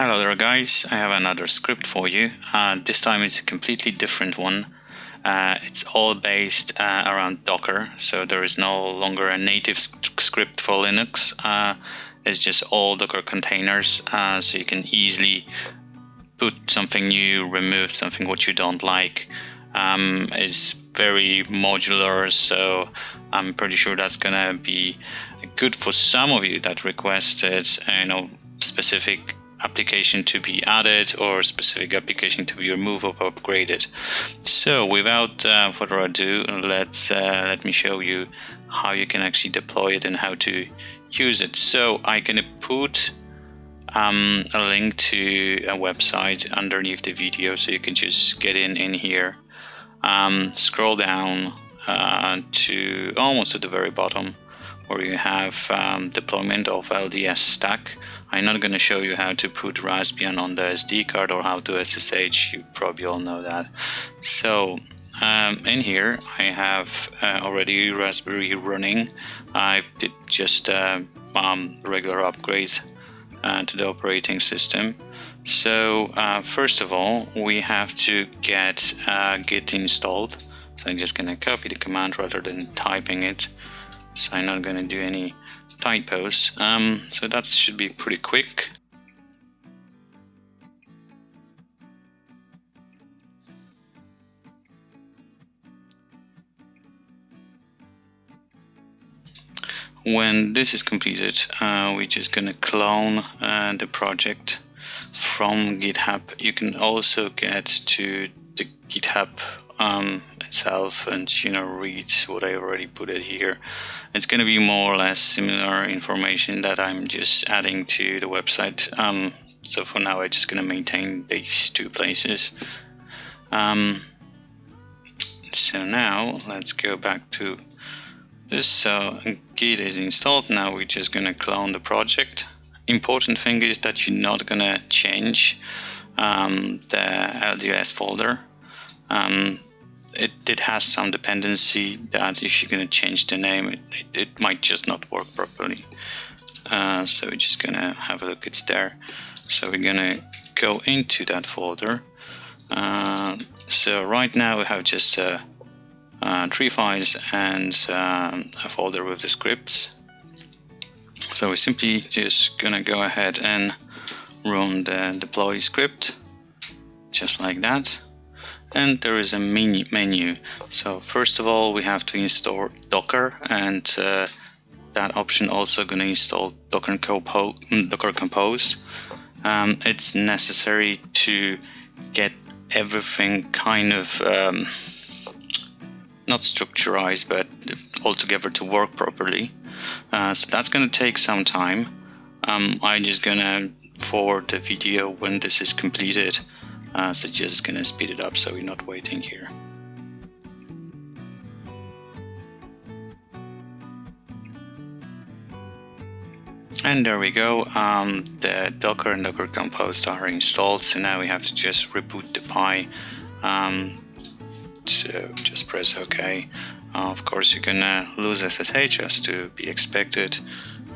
Hello there guys, I have another script for you. This time it's a completely different one. It's all based around Docker, so there is no longer a native script for Linux. It's just all Docker containers, so you can easily put something new, remove something what you don't like. It's very modular, so I'm pretty sure that's gonna be good for some of you that requested, specific application to be added or specific application to be removed or upgraded. So without further ado, let me show you how you can actually deploy it and how to use it. So I'm gonna put a link to a website underneath the video, so you can just get in here, scroll down to almost at the very bottom where you have deployment of LDS stack. I'm not going to show you how to put Raspbian on the SD card or how to SSH, you probably all know that. So in here I have already Raspberry running. I did just regular upgrade to the operating system. So first of all, we have to get Git installed. So I'm just going to copy the command rather than typing it. So I'm not going to do any typos. So that should be pretty quick. When this is completed, we're just going to clone the project from GitHub. You can also get to the GitHub itself and read what I already put it here. It's going to be more or less similar information that I'm just adding to the website. So for now I'm just going to maintain these two places. So now let's go back to this. So Git is installed. Now we're just going to clone the project. Important thing is that you're not going to change the LDS folder. It has some dependency that if you're going to change the name, it might just not work properly. So we're just going to have a look, it's there. So we're going to go into that folder. So right now we have just 3 files and a folder with the scripts. So we're simply just going to go ahead and run the deploy script, just like that. And there is a menu. So first of all, we have to install Docker, and that option also going to install Docker Compose. It's necessary to get everything kind of not structurized, but altogether to work properly. So that's going to take some time. I'm just going to forward the video when this is completed. So just gonna speed it up so we're not waiting here. And there we go. The Docker and Docker Compose are installed. So now we have to just reboot the Pi. So just press OK. Of course, you're gonna lose SSH as to be expected.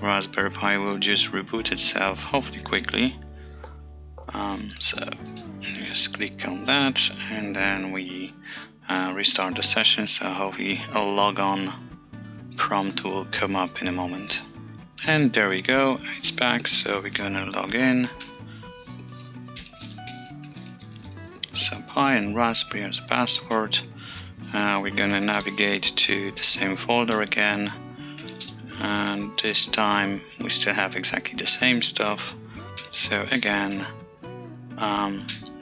Raspberry Pi will just reboot itself, hopefully quickly. So just click on that, and then we restart the session. So hopefully a logon prompt will come up in a moment. And there we go, it's back. So we're gonna log in. So Pi and Raspberry as a password. We're gonna navigate to the same folder again, and this time we still have exactly the same stuff. So again,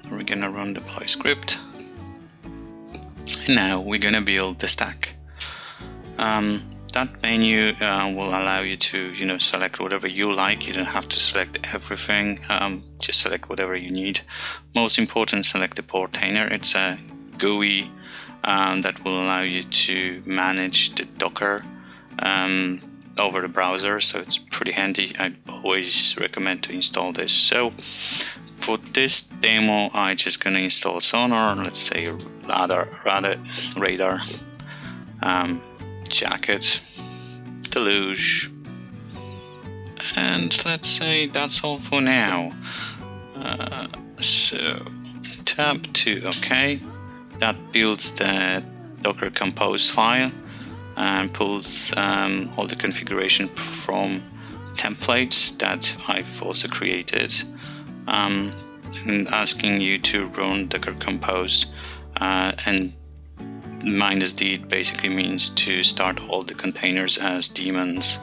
we're gonna run deploy script, and now we're gonna build the stack. That menu will allow you to select whatever you like. You don't have to select everything, just select whatever you need. Most important, select the portainer. It's a GUI that will allow you to manage the Docker over the browser, so it's pretty handy. I always recommend to install this. So for this demo, I'm just gonna install Sonarr, let's say Radarr, Jackett, Deluge, and let's say that's all for now. So tab to OK. That builds the Docker Compose file and pulls all the configuration from templates that I've also created, and asking you to run Docker Compose, and -d basically means to start all the containers as daemons,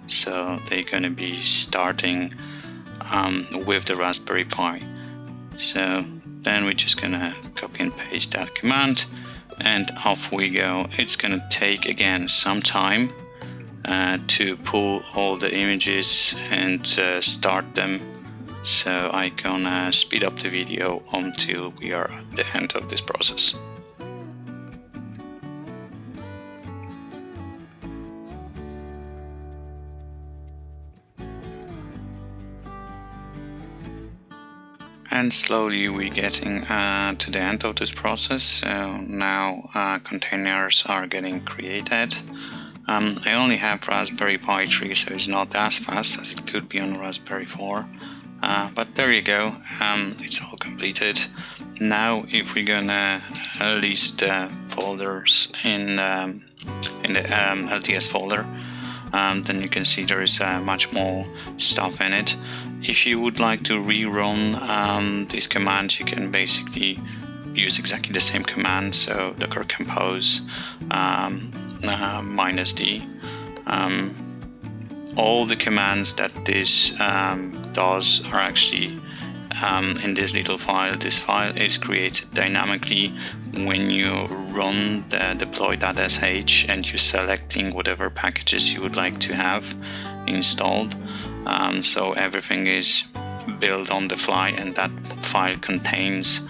so they're going to be starting with the Raspberry Pi. So then we're just gonna copy and paste that command and off we go. It's gonna take again some time to pull all the images and start them, so I'm gonna speed up the video until we are at the end of this process. And slowly we're getting to the end of this process. So now containers are getting created. I only have Raspberry Pi 3, so it's not as fast as it could be on Raspberry 4. But there you go, it's all completed. Now if we're gonna list folders in the LDS folder, then you can see there is much more stuff in it. If you would like to rerun these commands, you can basically use exactly the same command, so docker compose -d. All the commands that this does are actually in this little file. This file is created dynamically when you run the deploy.sh and you're selecting whatever packages you would like to have installed. So everything is built on the fly, and that file contains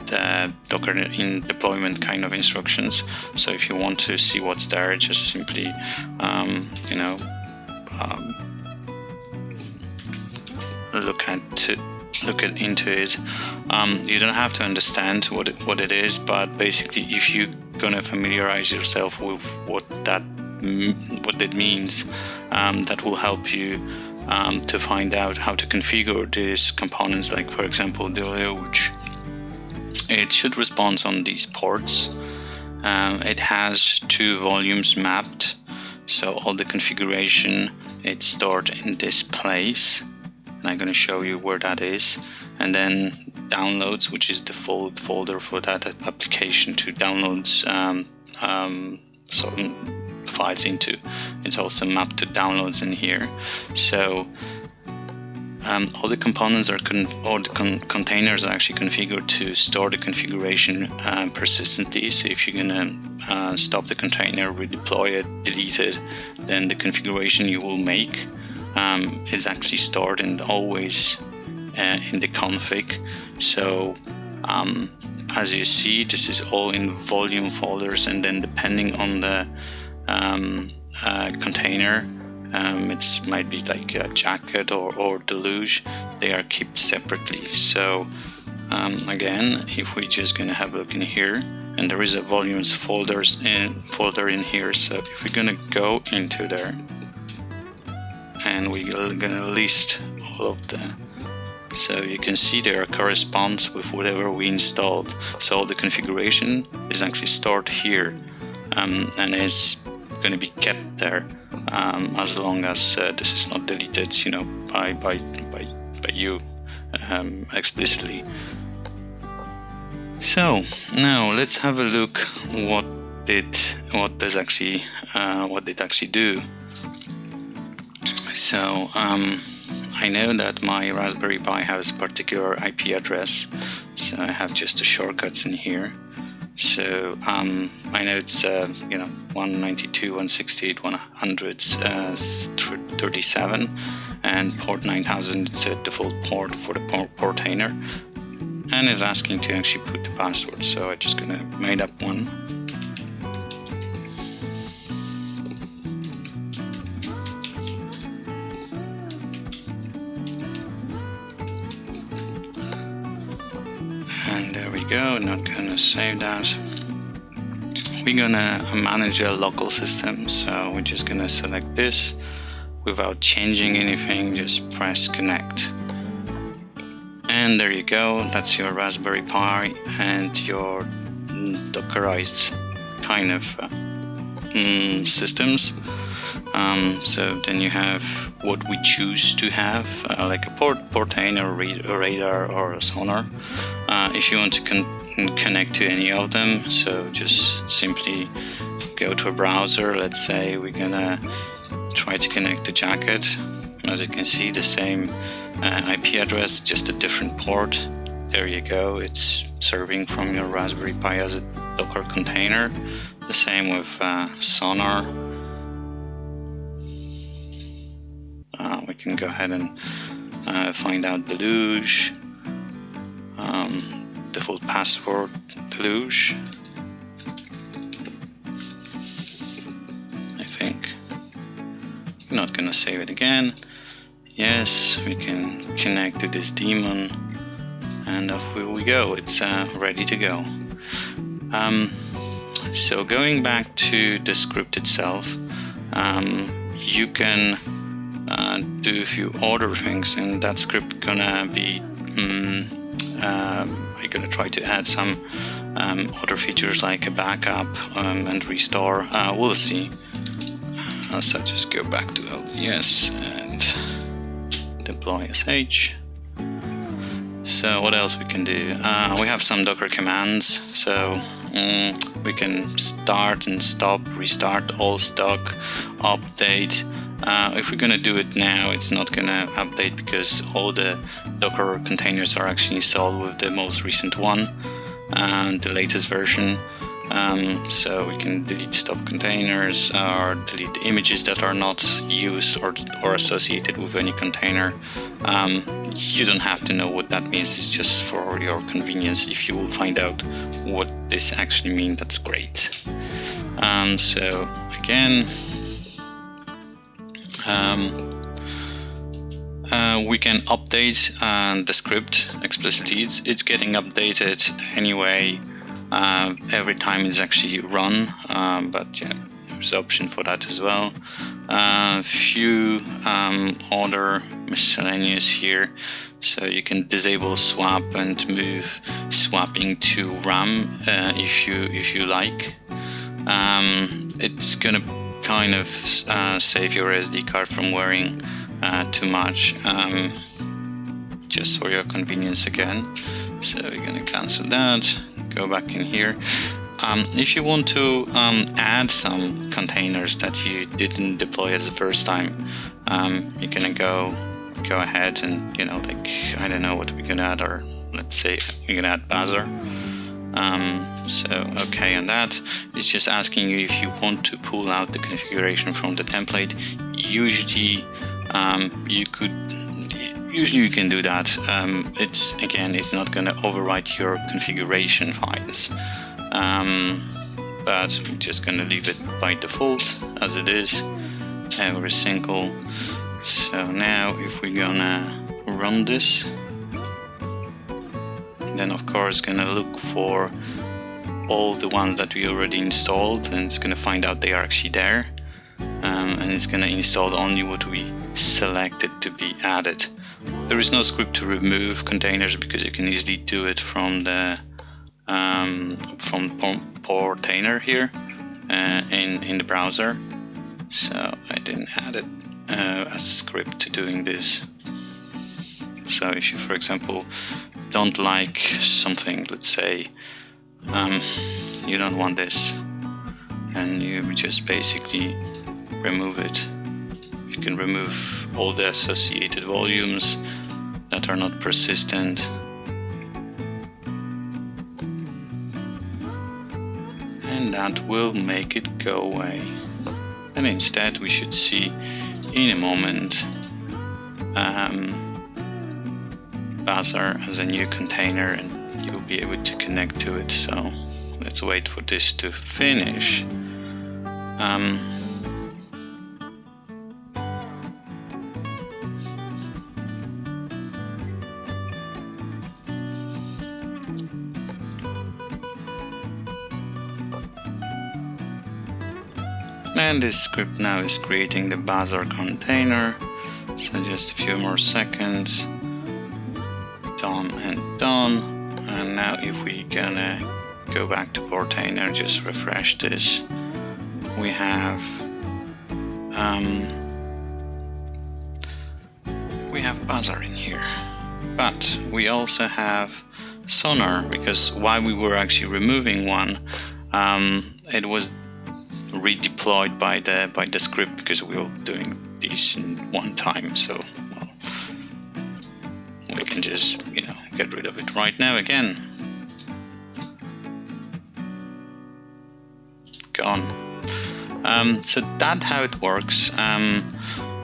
the Docker in deployment kind of instructions. So if you want to see what's there, just simply look into it. You don't have to understand what it is, but basically if you're gonna familiarize yourself with what it means, that will help you to find out how to configure these components, like for example Deluge. It should respond on these ports. It has 2 volumes mapped, so all the configuration it's stored in this place, and I'm going to show you where that is. And then downloads, which is the folder for that application to download some files into. It's also mapped to downloads in here. So all the components are containers are actually configured to store the configuration persistently. So if you're gonna stop the container, redeploy it, delete it, then the configuration you will make is actually stored and always in the config. So as you see, this is all in volume folders, and then depending on the container, it might be like Jackett or Deluge, they are kept separately. So again, if we're just gonna have a look in here, and there is a volumes folder in here. So if we're gonna go into there and we're gonna list all of the, so you can see there corresponds with whatever we installed. So the configuration is actually stored here, and is going to be kept there as long as this is not deleted, by you explicitly. So now let's have a look what did actually do. So I know that my Raspberry Pi has a particular IP address, so I have just the shortcuts in here. So I know it's 192.168.137, and port 9000 is a default port for the portainer, and is asking to actually put the password. So I'm just gonna make up one. And there we go. Not gonna save that. We're gonna manage a local system, so we're just gonna select this without changing anything. Just press connect, And there you go, that's your Raspberry Pi and your Dockerized kind of systems. So then you have what we choose to have, like a Portainer, a Radarr, or a Sonarr. If you want to connect to any of them, so just simply go to a browser. Let's say we're gonna try to connect to Jackett. As you can see, the same IP address, just a different port. There you go, it's serving from your Raspberry Pi as a Docker container. The same with Sonarr. We can go ahead and find out Deluge, default password Deluge. I think I'm not gonna save it again. Yes, we can connect to this daemon, and off we go. It's ready to go. So going back to the script itself, you can do a few other things, and that script gonna be I'm gonna try to add some other features like a backup and restore. We'll see. So just go back to LDS and deploy sh. So what else we can do? We have some Docker commands, so we can start and stop, restart, all stock, update. If we're gonna do it now, it's not gonna update because all the Docker containers are actually installed with the most recent one, the latest version. So we can delete stop containers or delete the images that are not used or associated with any container. You don't have to know what that means, it's just for your convenience. If you will find out what this actually means, that's great. So again, we can update the script explicitly. It's getting updated anyway every time it's actually run, but yeah, there's an option for that as well. Few other miscellaneous here, so you can disable swap and move swapping to RAM if you like. It's gonna kind of save your SD card from wearing too much, just for your convenience again. So you're gonna cancel that, go back in here. If you want to add some containers that you didn't deploy at the first time, you're gonna go ahead and, you know, like, I don't know what we're gonna add, or let's say we're gonna add Bazaar. So okay on that. It's just asking you if you want to pull out the configuration from the template. Usually you can do that. It's not going to overwrite your configuration files, but we're just going to leave it by default as it is, every single. So now if we're gonna run this, then of course it's gonna look for all the ones that we already installed, and it's gonna find out they are actually there, and it's gonna install only what we selected to be added. There is no script to remove containers because you can easily do it from the Portainer here in the browser. So I didn't add it as a script to doing this. So if you, for example, don't like something, let's say you don't want this, and you just basically remove it. You can remove all the associated volumes that are not persistent, and that will make it go away. And instead we should see in a moment Bazaar as a new container, and you'll be able to connect to it. So let's wait for this to finish. And this script now is creating the Bazaar container. So just a few more seconds. done and done. And now if we gonna go back to Portainer, just refresh this, we have Bazaar in here, but we also have Sonarr, because while we were actually removing one, it was redeployed by the script, because we were doing these in one time. So well, we can just get rid of it right now again. Gone. So that's how it works.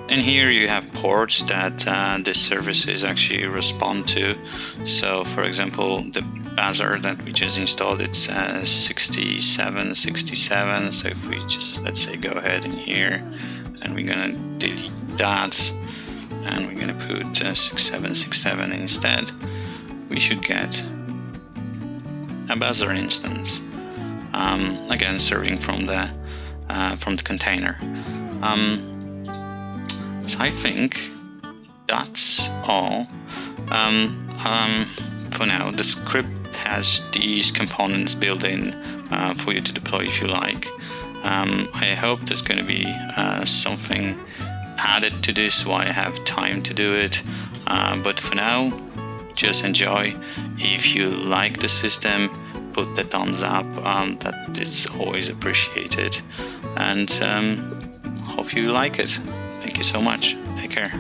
In here you have ports that this services actually respond to. So for example, the Bazaar that we just installed, it's 6767. So if we just, let's say, go ahead in here and we're gonna delete that and we're gonna put 6767 instead, we should get a Bazaar instance, again serving from the container. So I think that's all for now. The script has these components built in for you to deploy if you like. I hope there's going to be something added to this while I have time to do it. But for now, just enjoy. If you like the system, put the thumbs up. That it's always appreciated. And hope you like it. Thank you so much. Take care.